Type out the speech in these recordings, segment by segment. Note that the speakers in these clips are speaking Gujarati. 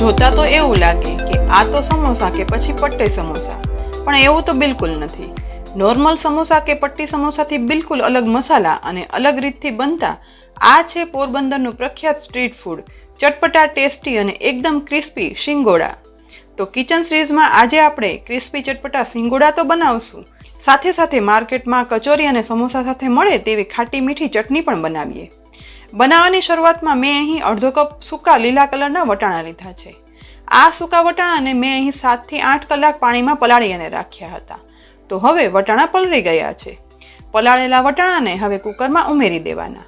જોતા તો એવું લાગે કે આ તો સમોસા કે પછી પટ્ટી સમોસા, પણ એવું તો બિલકુલ નથી. નોર્મલ સમોસા કે પટ્ટી સમોસાથી બિલકુલ અલગ મસાલા અને અલગ રીતથી બનતા આ છે પોરબંદરનું પ્રખ્યાત સ્ટ્રીટ ફૂડ, ચટપટા, ટેસ્ટી અને એકદમ ક્રિસ્પી સિંગોડા. તો કિચન સિરીઝમાં આજે આપણે ક્રિસ્પી ચટપટા સિંગોડા તો બનાવશું, સાથે સાથે માર્કેટમાં કચોરી અને સમોસા સાથે મળે તેવી ખાટી મીઠી ચટણી પણ બનાવીએ. બનાવવાની શરૂઆતમાં મેં અહીં અડધો કપ સૂકા લીલા કલરના વટાણા લીધા છે. આ સૂકા વટાણાને મેં અહીં 7 થી 8 કલાક પાણીમાં પલાળી અને રાખ્યા હતા. તો હવે વટાણા પલળી ગયા છે. પલાળેલા વટાણાને હવે કુકરમાં ઉમેરી દેવાના.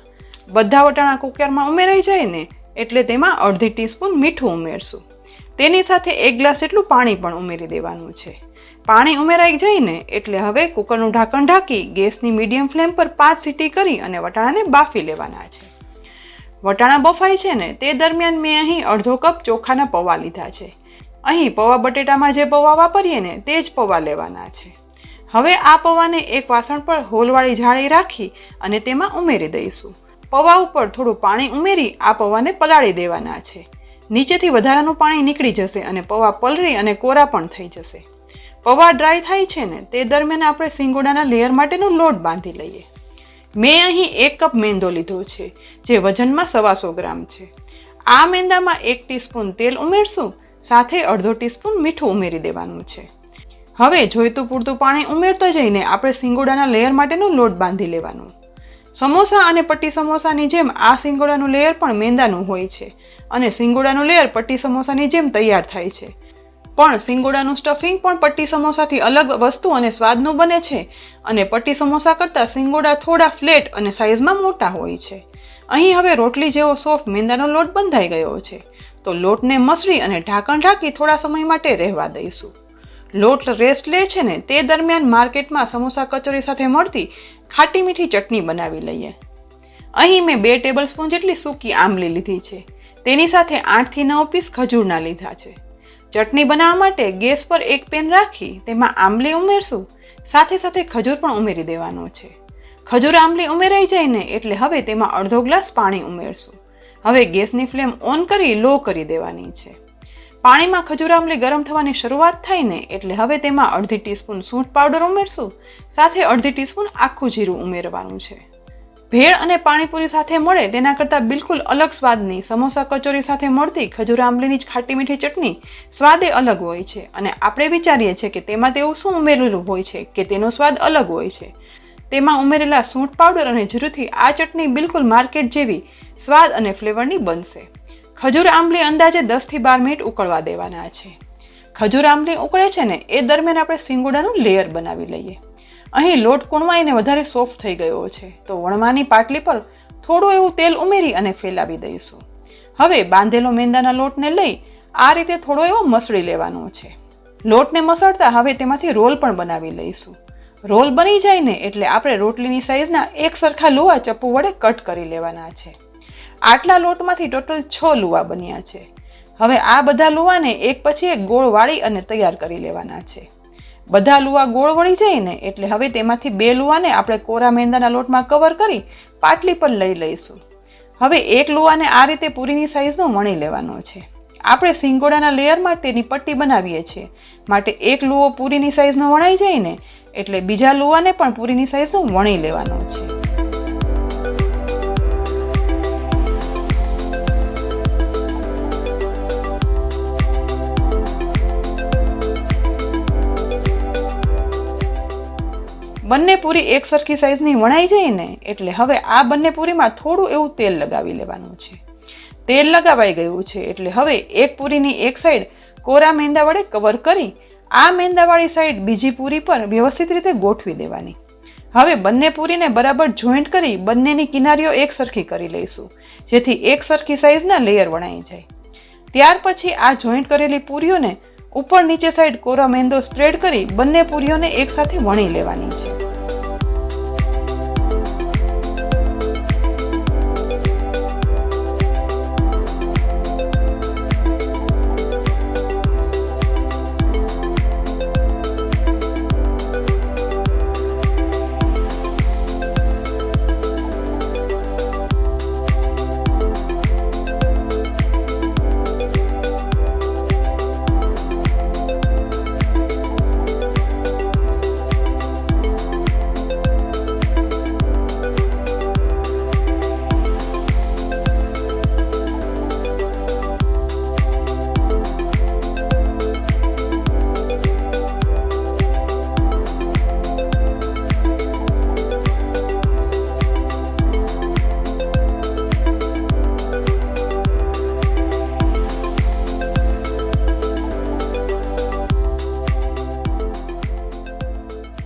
બધા વટાણા કુકરમાં ઉમેરાઈ જાય ને એટલે તેમાં અડધી ટીસ્પૂન મીઠું ઉમેરશું. તેની સાથે 1 ગ્લાસ એટલું પાણી પણ ઉમેરી દેવાનું છે. પાણી ઉમેરાઈ જાય ને એટલે હવે કુકરનું ઢાંકણ ઢાંકી ગેસની મીડિયમ ફ્લેમ પર 5 સીટી કરી અને વટાણાને બાફી લેવાના છે. વટાણા બફાય છે ને તે દરમિયાન મેં અહીં અડધો કપ ચોખાના પૌવા લીધા છે. અહીં પૌવા બટેટામાં જે પૌવા વાપરીએ ને તે જ પૌવા લેવાના છે. હવે આ પૌવાને એક વાસણ પર હોલવાળી જાળી રાખી અને તેમાં ઉમેરી દઈશું. પૌવા ઉપર થોડું પાણી ઉમેરી આ પૌવાને પલાળી દેવાના છે. નીચેથી વધારાનું પાણી નીકળી જશે અને પૌવા પલળી અને કોરા પણ થઈ જશે. પૌવા ડ્રાય થાય છે ને તે દરમિયાન આપણે સિંગોડાના લેયર માટેનો લોટ બાંધી લઈએ. મેં અહીં 1 કપ મેંદો લીધો છે, જે વજનમાં 125 ગ્રામ છે. આ મેંદામાં 1 ટીસ્પૂન તેલ ઉમેરશું, સાથે અડધો ટીસ્પૂન મીઠું ઉમેરી દેવાનું છે. હવે જોઈતું પૂરતું પાણી ઉમેરતો જઈને આપણે સિંગોડાના લેયર માટેનો લોટ બાંધી લેવાનો. સમોસા અને પટ્ટી સમોસાની જેમ આ સિંગોડાનું લેયર પણ મેંદાનું હોય છે અને સિંગોડાનું લેયર પટ્ટી સમોસાની જેમ તૈયાર થાય છે. પણ સિંગોડાનું સ્ટફિંગ પણ પટ્ટી સમોસાથી અલગ વસ્તુ અને સ્વાદનું બને છે અને પટ્ટી સમોસા કરતાં સિંગોડા થોડા ફ્લેટ અને સાઇઝમાં મોટા હોય છે. અહીં હવે રોટલી જેવો સોફ્ટ મેંદાનો લોટ બંધાઈ ગયો છે. તો લોટને મસળી અને ઢાંકણ ઢાંકી થોડા સમય માટે રહેવા દઈશું. લોટ રેસ્ટ લે છે ને તે દરમિયાન માર્કેટમાં સમોસા કચોરી સાથે મળતી ખાટી મીઠી ચટણી બનાવી લઈએ. અહીં મેં 2 ટેબલસ્પૂન જેટલી સૂકી આંબલી લીધી છે. તેની સાથે 8 થી 9 પીસ ખજૂરના લીધા છે. ચટણી બનાવવા માટે ગેસ પર એક પેન રાખી તેમાં આંબલી ઉમેરશું, સાથે સાથે ખજૂર પણ ઉમેરી દેવાનો છે. ખજૂર આંબલી ઉમેરાઈ જાય ને એટલે હવે તેમાં અડધો ગ્લાસ પાણી ઉમેરશું. હવે ગેસની ફ્લેમ ઓન કરી લો કરી દેવાની છે. પાણીમાં ખજૂર આંબલી ગરમ થવાની શરૂઆત થાય ને એટલે હવે તેમાં અડધી ટીસ્પૂન સૂંઠ પાવડર ઉમેરશું, સાથે અડધી ટીસ્પૂન આખું જીરું ઉમેરવાનું છે. ભેળ અને પાણીપુરી સાથે મળે તેના કરતાં બિલકુલ અલગ સ્વાદની સમોસા કચોરી સાથે મળતી ખજૂર આંબલીની જ ખાટી મીઠી ચટણી સ્વાદે અલગ હોય છે અને આપણે વિચારીએ છીએ કે તેમાં તેવું શું ઉમેરેલું હોય છે કે તેનો સ્વાદ અલગ હોય છે. તેમાં ઉમેરેલા સૂંઠ પાવડર અને જીરુંથી આ ચટણી બિલકુલ માર્કેટ જેવી સ્વાદ અને ફ્લેવરની બનશે. ખજૂર આંબલી અંદાજે 10 થી 12 મિનિટ ઉકળવા દેવાના છે. ખજૂર આંબલી ઉકળે છે ને એ દરમિયાન આપણે સિંગોડાનું લેયર બનાવી લઈએ. અહીં લોટ કૂણવાઈને વધારે સોફ્ટ થઈ ગયો છે તો વણવાની પાટલી પર થોડું એવું તેલ ઉમેરી અને ફેલાવી દઈશું. હવે બાંધેલો મેંદાના લોટને લઈ આ રીતે થોડો એવો મસળી લેવાનો છે. લોટને મસળતા હવે તેમાંથી રોલ પણ બનાવી લઈશું. રોલ બની જાય ને એટલે આપણે રોટલીની સાઈઝના એક સરખા લુવા ચપ્પુ વડે કટ કરી લેવાના છે. આટલા લોટમાંથી ટોટલ 6 લુવા બન્યા છે. હવે આ બધા લુવાને એક પછી એક ગોળ વાળી અને તૈયાર કરી લેવાના છે. બધા લુવા ગોળ વળી જાય ને એટલે હવે તેમાંથી 2 લુવાને આપણે કોરા મેંદાના લોટમાં કવર કરી પાટલી પર લઈ લઈશું. હવે એક લુવાને આ રીતે પૂરીની સાઈઝનો વણી લેવાનો છે. આપણે સિંગોડાના લેયર માટેની પટ્ટી બનાવીએ છીએ, માટે એક લુવો પૂરીની સાઈઝનો વણાઈ જાય ને એટલે બીજા લુવાને પણ પૂરીની સાઈઝનો વણી લેવાનો છે. બંને પૂરી એક સરખી સાઈઝની વણાઈ જાય ને એટલે હવે આ બંને પૂરીમાં થોડું એવું તેલ લગાવી લેવાનું છે. તેલ લગાવાઈ ગયું છે એટલે હવે એક પૂરીની એક સાઈડ કોરા મેંદા વડે કવર કરી આ મેંદાવાળી સાઈડ બીજી પૂરી પર વ્યવસ્થિત રીતે ગોઠવી દેવાની. હવે બંને પૂરીને બરાબર જોઈન્ટ કરી બંનેની કિનારીઓ એક સરખી કરી લઈશું, જેથી એક સરખી સાઈઝના લેયર વણાઈ જાય. ત્યાર પછી આ જોઈન્ટ કરેલી પૂરીઓને ઉપર નીચે સાઈડ કોરા મેંદો સ્પ્રેડ કરી બંને પૂરીઓને એકસાથે વણી લેવાની છે.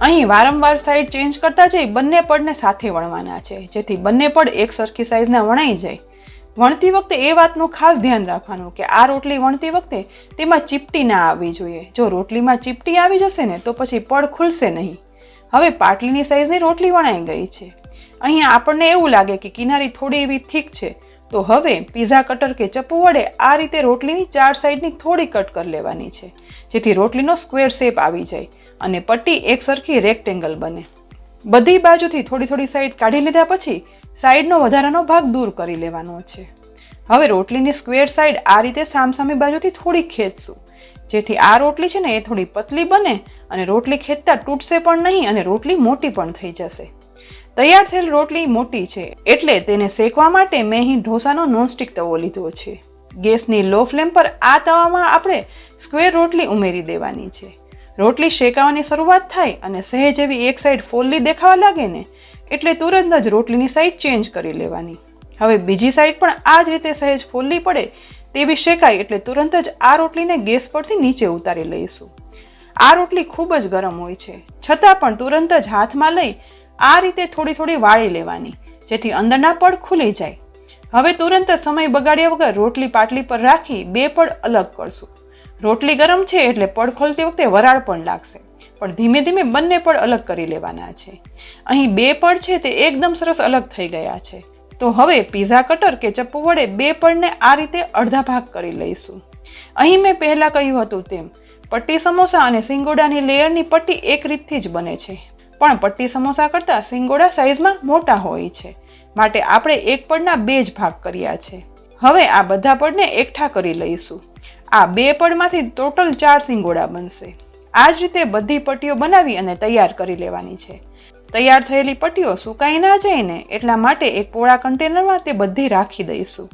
અહીં વારંવાર સાઈડ ચેન્જ કરતા જઈ બંને પડને સાથે વણવાના છે, જેથી બંને પડ એક સરખી સાઈઝના વણાઈ જાય. વણતી વખતે એ વાતનું ખાસ ધ્યાન રાખવાનું કે આ રોટલી વણતી વખતે તેમાં ચીપટી ના આવવી જોઈએ. જો રોટલીમાં ચીપટી આવી જશે ને તો પછી પડ ખુલશે નહીં. હવે પાટલીની સાઈઝની રોટલી વણાઈ ગઈ છે. અહીંયા આપણને એવું લાગે કે કિનારી થોડી એવી થીક છે, તો હવે પીઝા કટર કે ચપ્પુ વડે આ રીતે રોટલીની 4 સાઈડની થોડી કટ કરી લેવાની છે, જેથી રોટલીનો સ્ક્વેર શેપ આવી જાય અને પટ્ટી એક સરખી રેક્ટેંગલ બને. બધી બાજુથી થોડી થોડી સાઈડ કાઢી લીધા પછી સાઈડનો વધારાનો ભાગ દૂર કરી લેવાનો છે. હવે રોટલીની સ્ક્વેર સાઈડ આ રીતે સામસામે બાજુથી થોડી ખેંચશું, જેથી આ રોટલી છે ને એ થોડી પતલી બને અને રોટલી ખેંચતા તૂટશે પણ નહીં અને રોટલી મોટી પણ થઈ જશે. તૈયાર થયેલ રોટલી મોટી છે એટલે તેને શેકવા માટે મેં અહીં ઢોસાનો નોનસ્ટિક તવો લીધો છે. ગેસની લો ફ્લેમ પર આ તવામાં આપણે સ્ક્વેર રોટલી ઉમેરી દેવાની છે. રોટલી શેકાવાની શરૂઆત થાય અને સહેજ એવી એક સાઈડ ફોલ્લી દેખાવા લાગે ને એટલે તુરંત જ રોટલીની સાઈડ ચેન્જ કરી લેવાની. હવે બીજી સાઈડ પણ આ જ રીતે સહેજ ફોલ્લી પડે તેવી શેકાય એટલે તુરંત જ આ રોટલીને ગેસ પરથી નીચે ઉતારી લઈશું. આ રોટલી ખૂબ જ ગરમ હોય છે, છતાં પણ તુરંત જ હાથમાં લઈ આ રીતે થોડી થોડી વાળી લેવાની, જેથી અંદરના પડ ખુલી જાય. હવે તુરંત સમય બગાડ્યા વગર રોટલી પાટલી પર રાખી 2 પડ અલગ કરશું. રોટલી ગરમ છે એટલે પડ ખોલતી વખતે વરાળ પણ લાગશે, પણ ધીમે ધીમે બંને પડ અલગ કરી લેવાના છે. અહીં 2 પડ છે તે એકદમ સરસ અલગ થઈ ગયા છે. તો હવે પીઝા કટર કે ચપ્પુ વડે 2 પડને આ રીતે અડધા ભાગ કરી લઈશું. અહીં મેં પહેલાં કહ્યું હતું તેમ પટ્ટી સમોસા અને સિંગોડાની લેયરની પટ્ટી એક રીતથી જ બને છે, પણ પટ્ટી સમોસા કરતાં સિંગોડા સાઈઝમાં મોટા હોય છે, માટે આપણે એક પડના 2 જ ભાગ કર્યા છે. હવે આ બધા પડને એકઠા કરી લઈશું. આ 2 પડમાંથી ટોટલ 4 સિંગોડા બનશે. આ જ રીતે બધી પટ્ટીઓ બનાવી અને તૈયાર કરી લેવાની છે. તૈયાર થયેલી પટ્ટીઓ સુકાઈ ના જાય ને એટલા માટે એક પોળા કન્ટેનરમાં તે બધી રાખી દઈશું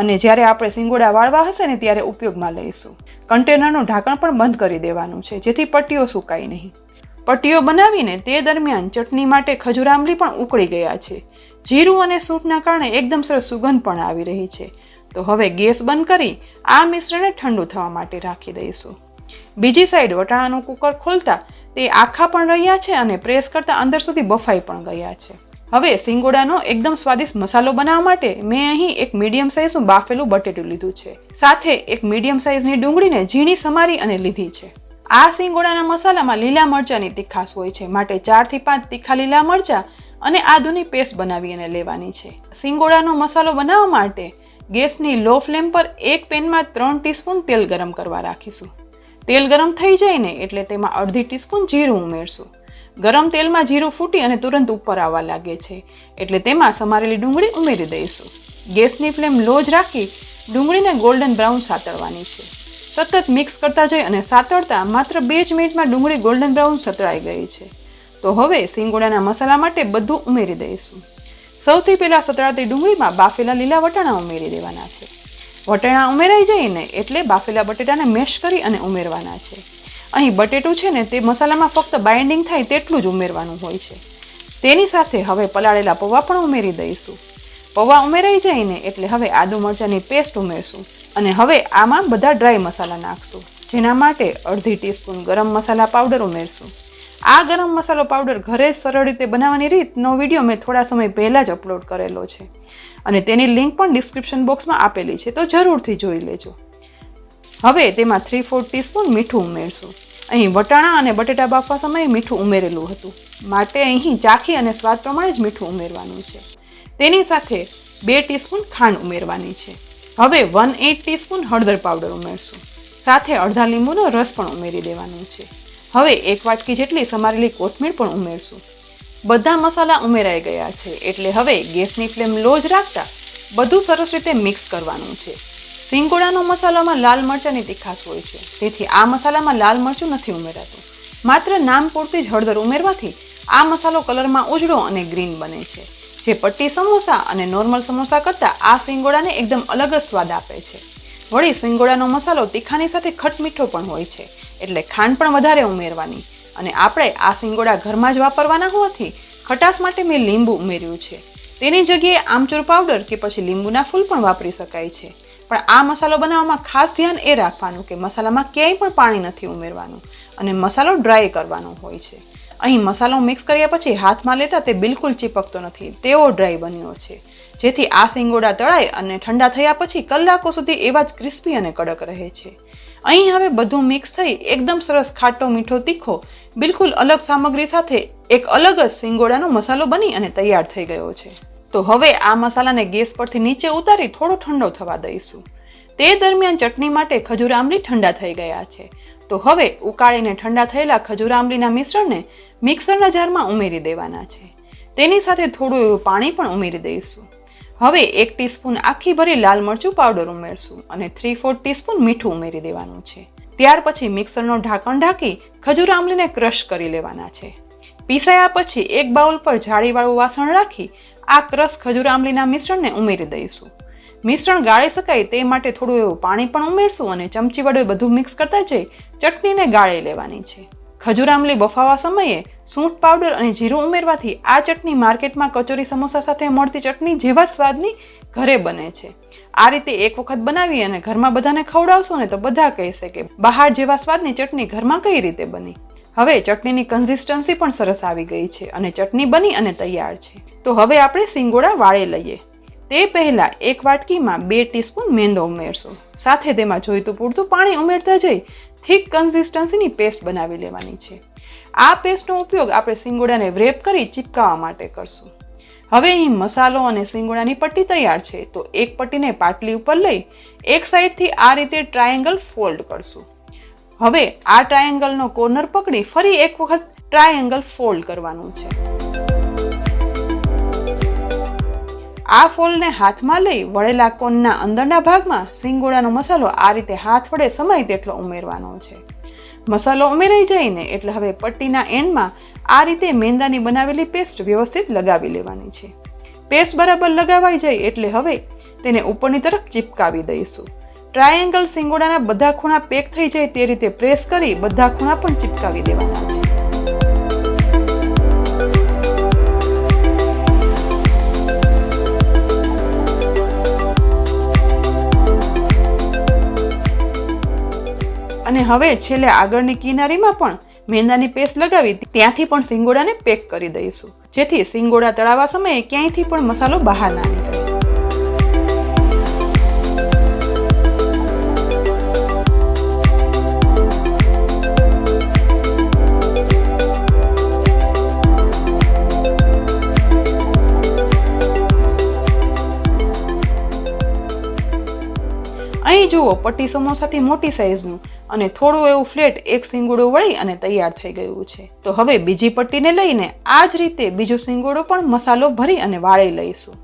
અને જ્યારે આપણે સિંગોડા વાળવા હશે ને ત્યારે ઉપયોગમાં લઈશું. કન્ટેનરનું ઢાંકણ પણ બંધ કરી દેવાનું છે, જેથી પટ્ટીઓ સુકાય નહીં. પટ્ટીઓ બનાવીને તે દરમિયાન ચટણી માટે ખજૂર આંબલી પણ ઉકળી ગયા છે. જીરું અને સૂંઠના કારણે એકદમ સરસ સુગંધ પણ આવી રહી છે. તો હવે ગેસ બંધ કરી આ મિશ્રણને ઠંડુ થવા માટે રાખી દઈશું. બીજી સાઈડ વટાણાનું કુકર ખોલતા તે આખા પણ રહ્યા છે અને પ્રેસ કરતા અંદર સુધી બફાઈ પણ ગયા છે. હવે સિંગોડાનો એકદમ સ્વાદિષ્ટ મસાલો બનાવવા માટે મેં અહીં એક મીડિયમ સાઈઝનું બાફેલું બટેટું લીધું છે. સાથે એક મીડિયમ સાઈઝની ડુંગળીને ઝીણી સમારી અને લીધી છે. આ સિંગોડાના મસાલામાં લીલા મરચાંની તીખાશ હોય છે, માટે 4 થી 5 તીખા લીલા મરચાં અને આદુની પેસ્ટ બનાવી અને લેવાની છે. સિંગોડાનો મસાલો બનાવવા માટે ગેસની લો ફ્લેમ પર એક પેનમાં 3 ટીસ્પૂન તેલ ગરમ કરવા રાખીશું. તેલ ગરમ થઈ જાય ને એટલે તેમાં અડધી ટીસ્પૂન જીરું ઉમેરશું. ગરમ તેલમાં જીરું ફૂટી અને તુરંત ઉપર આવવા લાગે છે એટલે તેમાં સમારેલી ડુંગળી ઉમેરી દઈશું. ગેસની ફ્લેમ લો જ રાખી ડુંગળીને ગોલ્ડન બ્રાઉન સાતળવાની છે. સતત મિક્સ કરતા જઈ અને સાતળતા માત્ર 2 જ મિનિટમાં ડુંગળી ગોલ્ડન બ્રાઉન સતળાઈ ગઈ છે. તો હવે સિંગોડાના મસાલા માટે બધું ઉમેરી દઈશું. સૌથી પહેલાં સતળાતી ડુંગળીમાં બાફેલા લીલા વટાણા ઉમેરી દેવાના છે. વટાણા ઉમેરાઈ જાય ને એટલે બાફેલા બટેટાને મેશ કરી અને ઉમેરવાના છે. અહીં બટેટું છે ને તે મસાલામાં ફક્ત બાઇન્ડિંગ થાય તેટલું જ ઉમેરવાનું હોય છે. તેની સાથે હવે પલાળેલા પૌવા પણ ઉમેરી દઈશું. પૌવા ઉમેરાઈ જાય ને એટલે હવે આદુ મરચાંની પેસ્ટ ઉમેરશું અને હવે આમાં બધા ડ્રાય મસાલા નાખશું, જેના માટે અડધી ટીસ્પૂન ગરમ મસાલા પાવડર ઉમેરશું. આ ગરમ મસાલો પાવડર ઘરે જ સરળ રીતે બનાવવાની રીતનો વિડીયો મેં થોડા સમય પહેલાં જ અપલોડ કરેલો છે અને તેની લિંક પણ ડિસ્ક્રિપ્શન બોક્સમાં આપેલી છે, તો જરૂરથી જોઈ લેજો. હવે તેમાં 3/4 ટીસ્પૂન મીઠું ઉમેરશું. અહીં વટાણા અને બટેટા બાફવા સમયે મીઠું ઉમેરેલું હતું, માટે અહીં ચાખી અને સ્વાદ પ્રમાણે જ મીઠું ઉમેરવાનું છે. તેની સાથે 2 ટીસ્પૂન ખાંડ ઉમેરવાની છે. હવે 1/8 ટીસ્પૂન હળદર પાવડર ઉમેરશું. સાથે અડધા લીંબુનો રસ પણ ઉમેરી દેવાનો છે. હવે 1 વાટકી જેટલી સમારેલી કોથમીર પણ ઉમેરશું. બધા મસાલા ઉમેરાઈ ગયા છે એટલે હવે ગેસની ફ્લેમ લો જ રાખતા બધું સરસ રીતે મિક્સ કરવાનું છે. સિંગોડાનો મસાલામાં લાલ મરચાંની તીખાશ હોય છે, તેથી આ મસાલામાં લાલ મરચું નથી ઉમેરાતું. માત્ર નામ પૂરતી જ હળદર ઉમેરવાથી આ મસાલો કલરમાં ઉજળો અને ગ્રીન બને છે, જે પટ્ટી સમોસા અને નોર્મલ સમોસા કરતાં આ સિંગોડાને એકદમ અલગ જ સ્વાદ આપે છે. વળી સિંગોડાનો મસાલો તીખાની સાથે ખટમીઠો પણ હોય છે, એટલે ખાંડ પણ વધારે ઉમેરવાની અને આપણે આ સિંગોડા ઘરમાં જ વાપરવાના હોવાથી ખટાશ માટે મેં લીંબુ ઉમેર્યું છે. તેની જગ્યાએ આમચૂર પાવડર કે પછી લીંબુના ફૂલ પણ વાપરી શકાય છે. પણ આ મસાલો બનાવવામાં ખાસ ધ્યાન એ રાખવાનું કે મસાલામાં ક્યાંય પણ પાણી નથી ઉમેરવાનું અને મસાલો ડ્રાય કરવાનો હોય છે. અહીં મસાલો મિક્સ કર્યા પછી હાથમાં લેતા તે બિલકુલ ચીપકતો નથી, તેવો ડ્રાય બન્યો છે, જેથી આ સિંગોડા તળાય અને ઠંડા થયા પછી કલાકો સુધી એવા જ ક્રિસ્પી અને કડક રહે છે. અહીં હવે બધું મિક્સ થઈ એકદમ સરસ ખાટો મીઠો તીખો બિલકુલ અલગ સામગ્રી સાથે એક અલગ જ સિંગોડાનો મસાલો બની અને તૈયાર થઈ ગયો છે. તો હવે આ મસાલાને ગેસ પરથી નીચે ઉતારી થોડો ઠંડો થવા દઈશું. તે દરમિયાન ચટણી માટે ખજૂર આંબલી ઠંડા થઈ ગયા છે. તો હવે ઉકાળીને ઠંડા થયેલા ખજૂર આંબલીના મિશ્રણને મિક્સરના જારમાં ઉમેરી દેવાના છે. તેની સાથે થોડું એવું પાણી પણ ઉમેરી દઈશું. હવે 1 ટીસ્પૂન આખી ભરી લાલ મરચું પાવડર ઉમેરશું અને 3/4 ટીસ્પૂન મીઠું ઉમેરી દેવાનું છે. ત્યાર પછી મિક્સરનો ઢાંકણ ઢાંકી ખજૂર આંબલીને ક્રશ કરી લેવાના છે. પીસાયા પછી એક બાઉલ પર જાળીવાળું વાસણ રાખી આ ક્રશ ખજૂર આંબલીના મિશ્રણને ઉમેરી દઈશું. મિશ્રણ ગાળી શકાય તે માટે થોડું એવું પાણી પણ ઉમેરશું અને ચમચી વડે બધું મિક્સ કરતા જઈ ચટણીને ગાળી લેવાની છે. ખજૂર આંબલી બફાવા સમયે સૂંઠ પાવડર અને જીરું ઉમેરવાથી આ ચટણી માર્કેટમાં કચોરી સમોસા સાથે મળતી ચટણી જેવા સ્વાદની ઘરે બને છે. આ રીતે એક વખત બનાવી અને ઘરમાં બધાને ખવડાવશો ને તો બધા કહેશે કે બહાર જેવા સ્વાદની ચટણી ઘરમાં કઈ રીતે બની. હવે ચટણીની કન્સિસ્ટન્સી પણ સરસ આવી ગઈ છે અને ચટણી બની અને તૈયાર છે. તો હવે આપણે સિંગોડા વાળી લઈએ. તે પહેલા એક વાટકીમાં 2 ટીસ્પૂન મેંદો ઉમેરશું. સાથે તેમાં જોઈતું પૂરતું પાણી ઉમેરતા જઈ થીક કન્સિસ્ટન્સીની પેસ્ટ બનાવી લેવાની છે. આ પેસ્ટનો ઉપયોગ આપણે સિંગોડાને વ્રેપ કરી ચીપકાવવા માટે કરશું. હવે અહીં મસાલો અને સિંગોડાની પટ્ટી તૈયાર છે. તો એક પટ્ટીને પાટલી ઉપર લઈ એક સાઈડથી આ રીતે ટ્રાયેંગલ ફોલ્ડ કરશું. હવે આ ટ્રાયેંગલનો કોર્નર પકડી ફરી એક વખત ટ્રાયેંગલ ફોલ્ડ કરવાનું છે. આ ફોલ્ડને હાથમાં લઈ વળેલા કોનના અંદરના ભાગમાં સિંગોડાનો મસાલો આ રીતે હાથ વડે સમાય તેટલો ઉમેરવાનો છે. મસાલો ઉમેરાઈ જાય ને એટલે હવે પટ્ટીના એન્ડમાં આ રીતે મેંદાની બનાવેલી પેસ્ટ વ્યવસ્થિત લગાવી લેવાની છે. પેસ્ટ બરાબર લગાવાઈ જાય એટલે હવે તેને ઉપરની તરફ ચીપકાવી દઈશું. ટ્રાયેંગલ સિંગોડાના બધા ખૂણા પેક થઈ જાય તે રીતે પ્રેસ કરી બધા ખૂણા પણ ચીપકાવી દેવાના છે. અને હવે છેલ્લે આગળની કિનારીમાં પણ મેંદાની પેસ્ટ લગાવી ત્યાંથી પણ સિંગોડાને પેક કરી દઈશું, જેથી સિંગોડા તળાવવા સમયે ક્યાંયથી પણ મસાલો બહાર ના નીકળે. અહીં જુઓ પટ્ટી સમોસાથી મોટી સાઈઝનું અને થોડું એવું ફ્લેટ એક સિંગોડું વળી અને તૈયાર થઈ ગયું છે. તો હવે બીજી પટ્ટીને લઈને આ જ રીતે બીજો સિંગોડો પણ મસાલો ભરી અને વાળી લઈશું.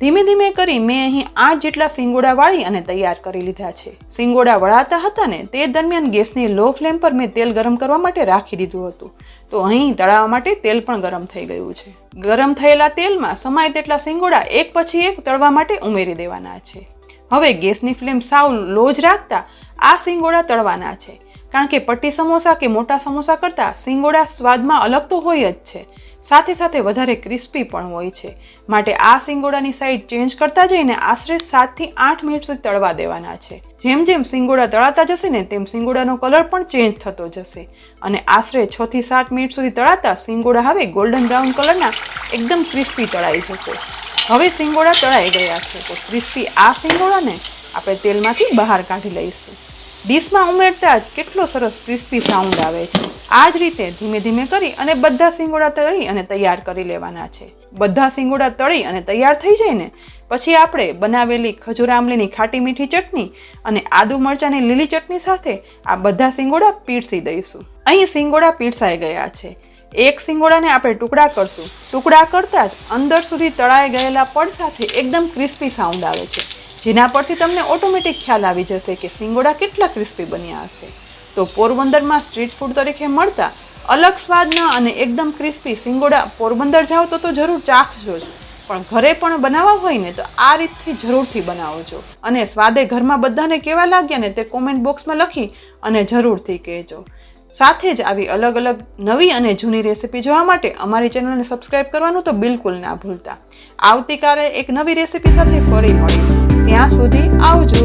ધીમે ધીમે કરી મેં અહીં 8 જેટલા સિંગોડા વાળી અને તૈયાર કરી લીધા છે. સિંગોડા વળાતા હતા ને તે દરમિયાન ગેસની લો ફ્લેમ પર મેં તેલ ગરમ કરવા માટે રાખી દીધું હતું. તો અહીં તળાવવા માટે તેલ પણ ગરમ થઈ ગયું છે. ગરમ થયેલા તેલમાં સમાય તેટલા સિંગોડા એક પછી એક તળવા માટે ઉમેરી દેવાના છે. હવે ગેસની ફ્લેમ સાવ લો જ રાખતા આ સિંગોડા તળવાના છે, કારણ કે પટ્ટી સમોસા કે મોટા સમોસા કરતાં સિંગોડા સ્વાદમાં અલગ તો હોય જ છે, સાથે સાથે વધારે ક્રિસ્પી પણ હોય છે. માટે આ સિંગોડાની સાઈડ ચેન્જ કરતા જઈને આશરે 7 થી 8 મિનિટ સુધી તળવા દેવાના છે. જેમ જેમ સિંગોડા તળાતા જશે ને તેમ સિંગોડાનો કલર પણ ચેન્જ થતો જશે અને આશરે 6 થી 7 મિનિટ સુધી તળાતા સિંગોડા હવે ગોલ્ડન બ્રાઉન કલરના એકદમ ક્રિસ્પી તળાઈ જશે. હવે સિંગોડા તળાઈ ગયા છે. તો ક્રિસ્પી આ સિંગોડાને આપણે તેલમાંથી બહાર કાઢી લઈશું. ડીશમાં ઉમેરતા જ કેટલો સરસ ક્રિસ્પી સાઉન્ડ આવે છે. આ જ રીતે ધીમે ધીમે કરી અને બધા સિંગોડા તળી અને તૈયાર કરી લેવાના છે. બધા સિંગોડા તળી અને તૈયાર થઈ જાય ને પછી આપણે બનાવેલી ખજૂર આંબલીની ખાટી મીઠી ચટણી અને આદુ મરચાંની લીલી ચટણી સાથે આ બધા સિંગોડા પીરસી દઈશું. અહીં સિંગોડા પીરસાઈ ગયા છે. એક સિંગોડાને આપણે ટુકડા કરશું. ટુકડા કરતા જ અંદર સુધી તળાઈ ગયેલા પડ સાથે એકદમ ક્રિસ્પી સાઉન્ડ આવે છે, જેના પરથી તમને ઓટોમેટિક ખ્યાલ આવી જશે કે સિંગોડા કેટલા ક્રિસ્પી બન્યા હશે. તો પોરબંદરમાં સ્ટ્રીટ ફૂડ તરીકે મળતા અલગ સ્વાદના અને એકદમ ક્રિસ્પી સિંગોડા પોરબંદર જાઓ તો જરૂર ચાખજો જ, પણ ઘરે પણ બનાવવા હોય ને તો આ રીતથી જરૂરથી બનાવજો અને સ્વાદે ઘરમાં બધાને કેવા લાગ્યા ને તે કોમેન્ટ બોક્સમાં લખી અને જરૂરથી કહેજો. સાથે જ આવી અલગ અલગ નવી અને જૂની રેસીપી જોવા માટે અમારી ચેનલને સબસ્ક્રાઇબ કરવાનું તો બિલકુલ ના ભૂલતા. આવતીકાલે એક નવી રેસીપી સાથે ફરી મળીશું. ત્યાં સુધી આવજો.